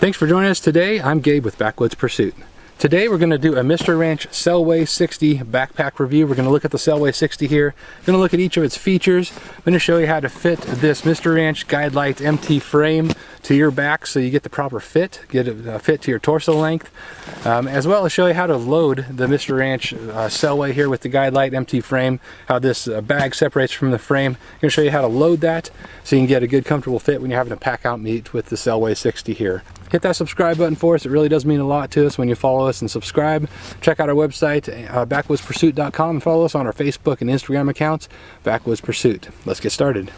Thanks for joining us today. I'm Gabe with Backwoods Pursuit. Today we're going to do a Mr. Ranch Selway 60 backpack review. We're going to look at the Selway 60 here. We're going to look at each of its features. I'm going to show you how to fit this Mr. Ranch Guide Light MT frame to your back so you get the proper fit, get a fit to your torso length, as well as show you how to load the Mr. Ranch Selway here with the Guide Light MT frame, how this bag separates from the frame. I'm going to show you how to load that so you can get a good comfortable fit when you're having to pack out meat with the Selway 60 here. Hit that subscribe button for us. It really does mean a lot to us when you follow us and subscribe. Check out our website, backwoodspursuit.com, and follow us on our Facebook and Instagram accounts, Backwoods Pursuit. Let's get started.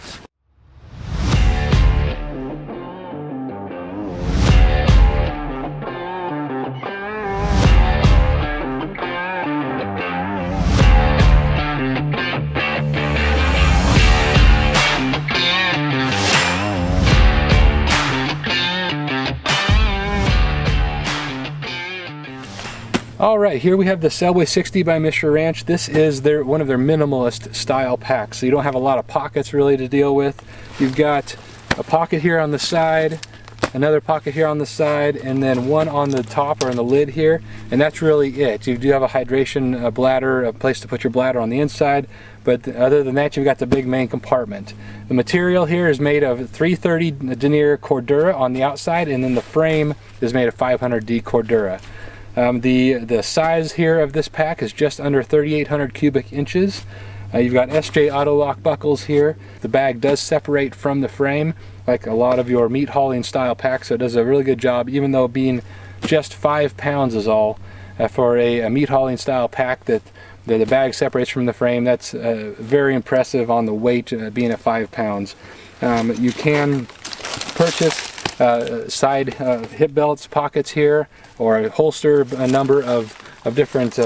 Alright, here we have the Selway 60 by Mr. Ranch. This is one of their minimalist style packs, so you don't have a lot of pockets really to deal with. You've got a pocket here on the side, another pocket here on the side, and then one on the top or on the lid here, and that's really it. You do have a hydration bladder, a place to put your bladder on the inside, but other than that you've got the big main compartment. The material here is made of 330 denier Cordura on the outside, and then the frame is made of 500D Cordura. The size here of this pack is just under 3,800 cubic inches. You've got SJ auto lock buckles here. The bag does separate from the frame like a lot of your meat hauling style packs, so it does a really good job, even though being just 5 pounds is all for a meat hauling style pack that the bag separates from the frame. That's very impressive on the weight being at 5 pounds. You can purchase side hip belts, pockets here, or a holster, a number of different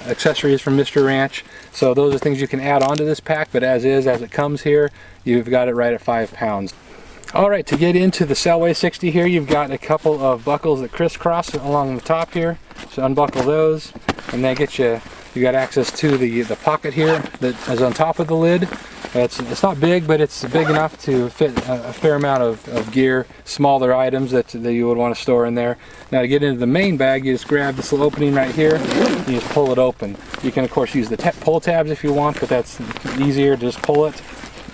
accessories from Mr. Ranch. So those are things you can add onto this pack, but as it comes here, you've got it right at 5 pounds. Alright, to get into the Selway 60 here, you've got a couple of buckles that crisscross along the top here. So unbuckle those, and that gets you got access to the pocket here that is on top of the lid. It's not big, but it's big enough to fit a fair amount of gear, smaller items that you would want to store in there. Now to get into the main bag, you just grab this little opening right here, and you just pull it open. You can of course use the pull tabs if you want, but that's easier to just pull it.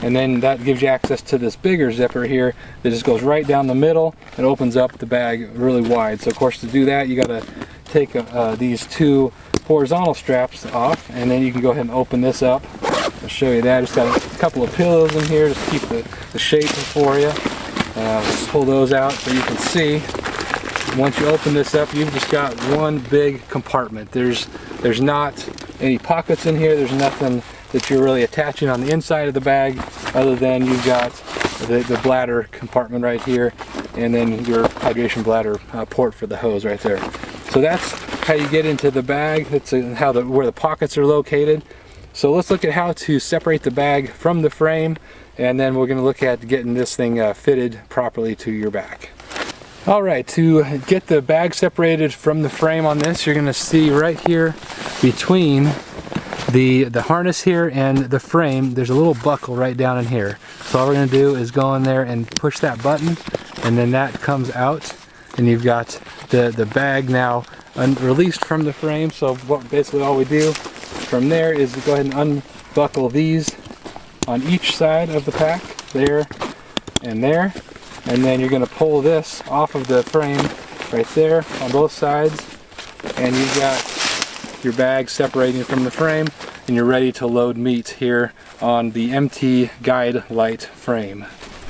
And then that gives you access to this bigger zipper here that just goes right down the middle and opens up the bag really wide. So of course to do that, you got to take these two horizontal straps off, and then you can go ahead and open this up. I'll show you that. Just got a couple of pillows in here to keep the shape for you. Pull those out so you can see. Once you open this up, you've just got one big compartment. There's not any pockets in here. There's nothing that you're really attaching on the inside of the bag, other than you've got the bladder compartment right here, and then your hydration bladder port for the hose right there. So that's how you get into the bag. That's where the pockets are located. So let's look at how to separate the bag from the frame, and then we're going to look at getting this thing fitted properly to your back. Alright, to get the bag separated from the frame on this, you're going to see right here between the harness here and the frame, there's a little buckle right down in here. So all we're going to do is go in there and push that button, and then that comes out, and you've got the bag now released from the frame. So basically all we do from there is to go ahead and unbuckle these on each side of the pack, there and there, and then you're going to pull this off of the frame right there on both sides, and you've got your bag separating from the frame, and you're ready to load meat here on the MT Guide Light frame.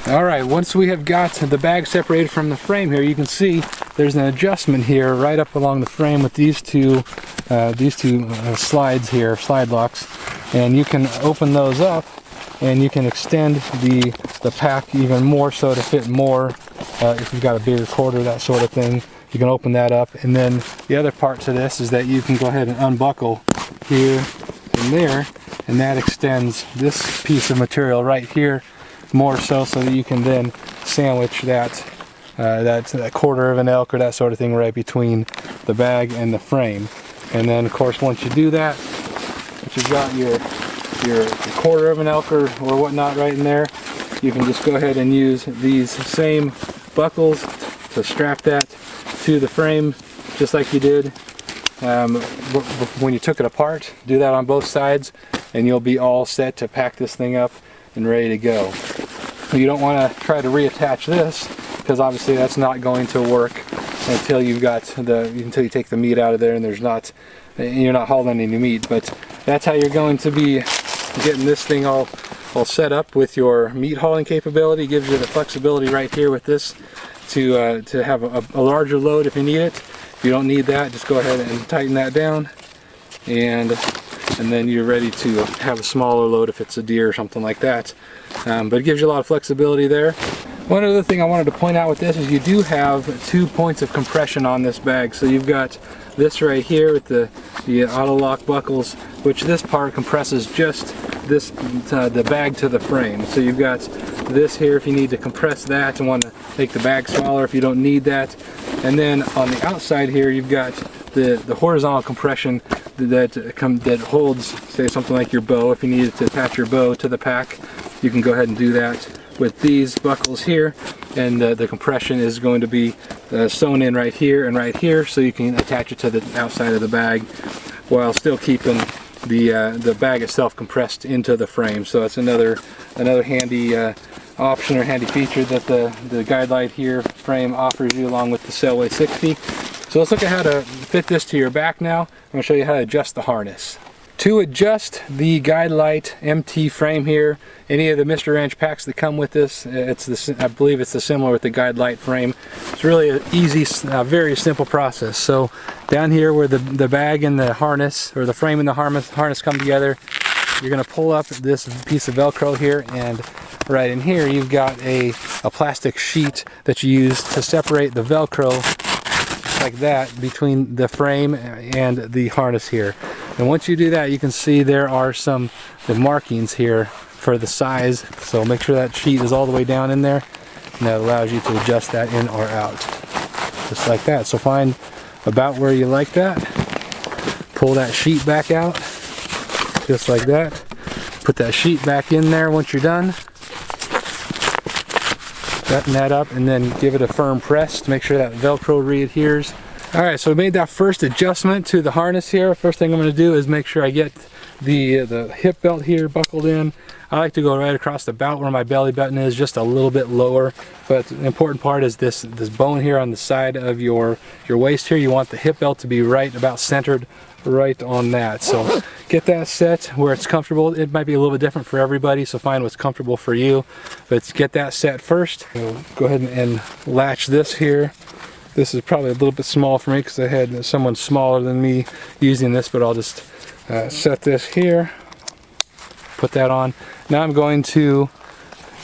Alright, once we have got the bag separated from the frame here, you can see there's an adjustment here right up along the frame with these two slides here, slide locks, and you can open those up and you can extend the pack even more so to fit more. If you've got a bigger quarter, that sort of thing, you can open that up. And then the other part to this is that you can go ahead and unbuckle here and there, and that extends this piece of material right here more so that you can then sandwich that quarter of an elk or that sort of thing right between the bag and the frame. And then of course once you do that, once you've got your quarter of an elk or whatnot right in there, you can just go ahead and use these same buckles to strap that to the frame just like you did when you took it apart. Do that on both sides and you'll be all set to pack this thing up and ready to go. You don't want to try to reattach this, because obviously that's not going to work until you take the meat out of there and you're not hauling any meat. But that's how you're going to be getting this thing all set up with your meat hauling capability. Gives you the flexibility right here with this to have a larger load if you need it. If you don't need that, just go ahead and tighten that down, and then you're ready to have a smaller load if it's a deer or something like that. But it gives you a lot of flexibility there. One other thing I wanted to point out with this is you do have 2 points of compression on this bag. So you've got this right here with the auto lock buckles, which this part compresses just this the bag to the frame. So you've got this here if you need to compress that and want to make the bag smaller if you don't need that. And then on the outside here you've got the horizontal compression that holds, say, something like your bow. If you needed to attach your bow to the pack, you can go ahead and do that with these buckles here, and the compression is going to be sewn in right here and right here, so you can attach it to the outside of the bag while still keeping the bag itself compressed into the frame. So that's another handy option or handy feature that the Guide Light here frame offers you, along with the Selway 60. So let's look at how to fit this to your back now. I'm going to show you how to adjust the harness. To adjust the Guide Light MT frame here, any of the Mr. Ranch packs that come with this, I believe it's similar with the Guide Light frame. It's really an easy, very simple process. So down here where the bag and the harness, or the frame and the harness come together, you're going to pull up this piece of Velcro here, and right in here you've got a plastic sheet that you use to separate the Velcro like that between the frame and the harness here. And once you do that, you can see there are the markings here for the size. So make sure that sheet is all the way down in there, and that allows you to adjust that in or out, just like that. So find about where you like that, pull that sheet back out, just like that. Put that sheet back in there once you're done. Button that up and then give it a firm press to make sure that Velcro re-adheres. Alright, so we made that first adjustment to the harness here. First thing I'm going to do is make sure I get the hip belt here buckled in. I like to go right across about where my belly button is, just a little bit lower. But the important part is this bone here on the side of your waist here. You want the hip belt to be right about centered right on that. So get that set where it's comfortable. It might be a little bit different for everybody, so find what's comfortable for you. But get that set first. So go ahead and latch this here. This is probably a little bit small for me because I had someone smaller than me using this, but I'll just set this here, put that on. Now I'm going to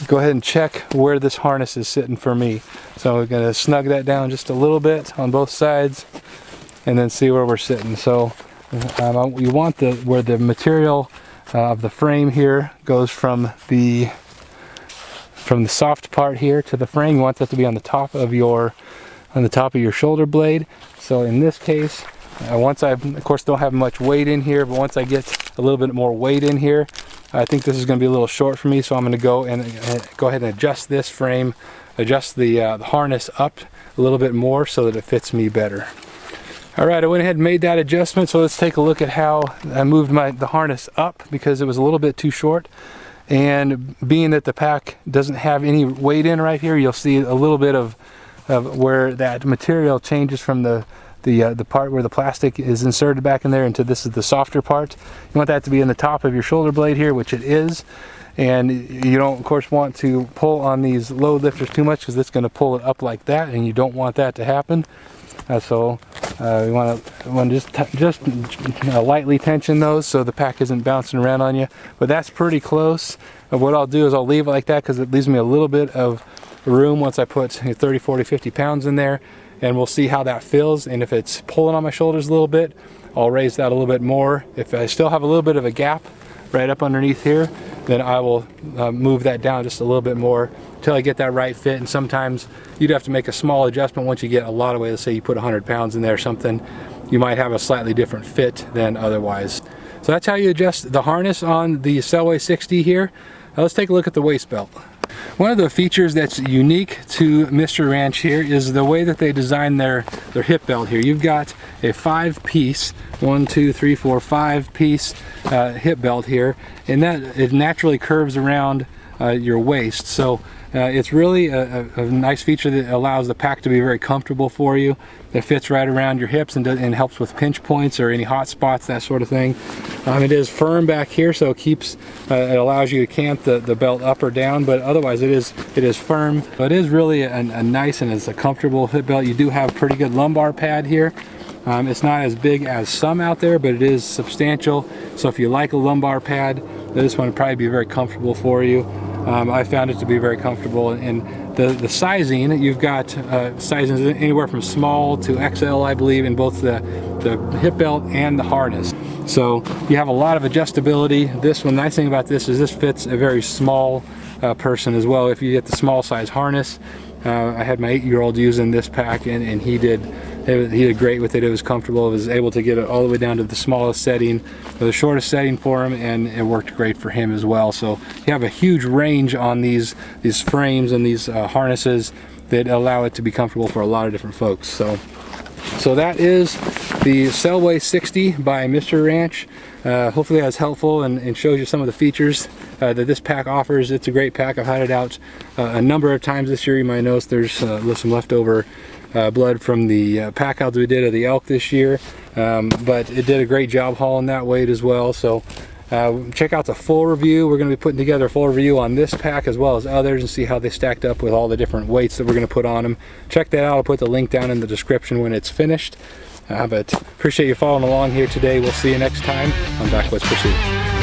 go ahead and check where this harness is sitting for me. So we're going to snug that down just a little bit on both sides and then see where we're sitting. So you want where the material of the frame here goes from the soft part here to the frame. You want that to be on the top of your shoulder blade. So in this case, once I, of course, don't have much weight in here, but once I get a little bit more weight in here, I think this is going to be a little short for me, so I'm going to go ahead and adjust this frame, adjust the harness up a little bit more so that it fits me better. Alright, I went ahead and made that adjustment, so let's take a look at how I moved the harness up, because it was a little bit too short. And being that the pack doesn't have any weight in right here, you'll see a little bit of where that material changes from the part where the plastic is inserted back in there into this is the softer part. You want that to be in the top of your shoulder blade here, which it is. And you don't, of course, want to pull on these load lifters too much, because it's going to pull it up like that, and you don't want that to happen. So you want to just lightly tension those so the pack isn't bouncing around on you. But that's pretty close. What I'll do is I'll leave it like that, because it leaves me a little bit of room once I put 30, 40, 50 pounds in there, and we'll see how that feels. And if it's pulling on my shoulders a little bit, I'll raise that a little bit more. If I still have a little bit of a gap right up underneath here, then I will move that down just a little bit more until I get that right fit. And sometimes you'd have to make a small adjustment once you get a lot of weight. Let's say you put 100 pounds in there or something, you might have a slightly different fit than otherwise. So that's how you adjust the harness on the Selway 60 here. Now let's take a look at the waist belt. One of the features that's unique to Mr. Ranch here is the way that they design their hip belt here. You've got a 5-piece, 1, 2, 3, 4, 5-piece hip belt here, and that it naturally curves around your waist. So it's really a nice feature that allows the pack to be very comfortable for you. It fits right around your hips and helps with pinch points or any hot spots, that sort of thing. It is firm back here, so it keeps it allows you to cant the belt up or down, but otherwise it is firm. But it is really a nice and it's a comfortable hip belt. You do have pretty good lumbar pad here. It's not as big as some out there, but it is substantial. So if you like a lumbar pad, this one would probably be very comfortable for you. I found it to be very comfortable, and the sizing, you've got sizes anywhere from small to XL, I believe, in both the hip belt and the harness. So you have a lot of adjustability. This one, nice thing about this is this fits a very small person as well. If you get the small size harness, I had my 8-year-old using this pack, and he did great with it. It was comfortable. I was able to get it all the way down to the smallest setting, the shortest setting for him, and it worked great for him as well. So you have a huge range on these frames and these harnesses that allow it to be comfortable for a lot of different folks. So that is the Selway 60 by Mr. Ranch. Hopefully that's helpful and shows you some of the features that this pack offers. It's a great pack. I've had it out a number of times this year. You might notice there's some leftover blood from the pack outs we did of the elk this year, but it did a great job hauling that weight as well. So check out the full review. We're going to be putting together a full review on this pack as well as others and see how they stacked up with all the different weights that we're going to put on them. Check that out. I'll put the link down in the description when it's finished. But appreciate you following along here today. We'll see you next time on Backwoods Pursuit.